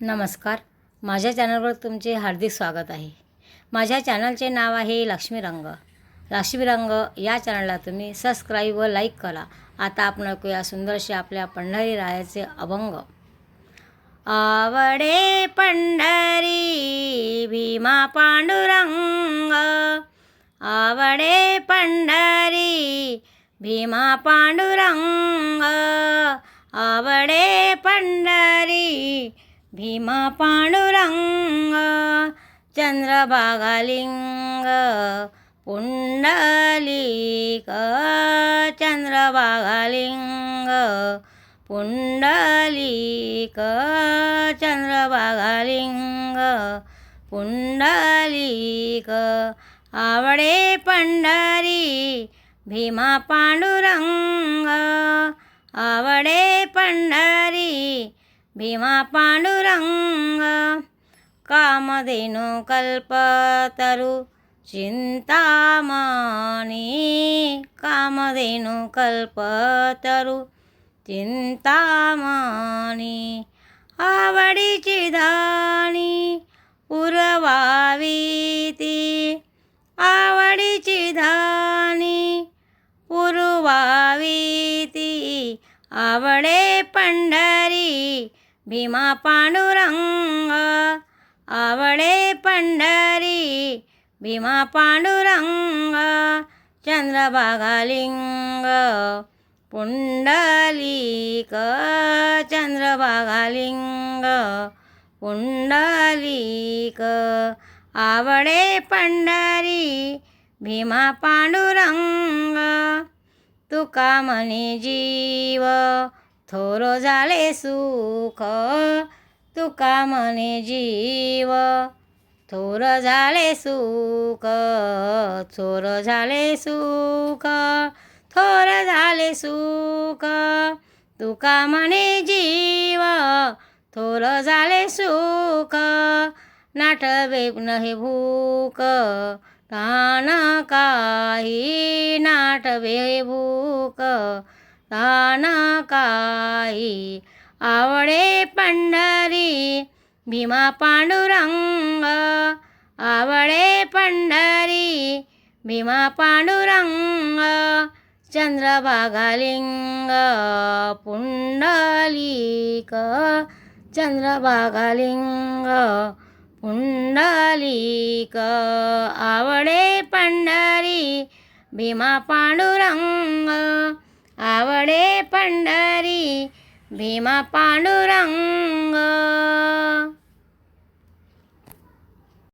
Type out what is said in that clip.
नमस्कार. माझ्या चॅनलवर तुमचे हार्दिक स्वागत आहे. माझ्या चॅनलचे नाव आहे लक्ष्मी रंग. लक्ष्मी रंग या चॅनलला तुम्ही सबस्क्राईब व लाईक करा. आता आपण ऐकूया सुंदरसे आपल्या पंढरी रायाचे अभंग. आवडे पंढरी भीमा पांडुरंग, आवडे पंढरी भीमा पांडुरंग, आवडे पंढरी भीमा पांडुरंग. चंद्रभागालिंग पुंडलिक, चंद्रभागालिंग पुंडलिक, चंद्रभागालिंग पुंडलिक. आवडे पंढरी भीमा पांडुरंग, आवडे पंढरी भीमा पांडुरंग. कामधेनु कल्पतरु चिंतामणी, कामधेनु कल्पतरु चिंतामणी. आवडीची धाणी पुरवावी ती, आवडीची धाणी पुरवावी ती. आवडे पंढरी भीमा पांडुरंग, आवडे पंढरी भीमा पांडुरंग. चंद्रभागालिंग पुंडलिक, चंद्रभागालिंग पुंडलिक. आवडे पंढरी भीमा पांडुरंग. तुका म्हणे जीव थोर झाले सुख, तुका म्हणे जीव थोर झाले सुख, थोर झाले सुख, थोर झाले सुख. तुका म्हणे जीव थोर झाले सुख, नाटवे नहे भूक तान काही, नाटवे भूक तान काही. आवडे पंढरी भीमा पांडुरंग, आवडे पंढरी भीमा पांडुरंग. चंद्रभागालिंग पुंडलिक, चंद्रभागालिंग पुंडलिक. आवडे पंढरी भीमा पांडुरंग, आवडे पंढरी भीमा पांडुरंग.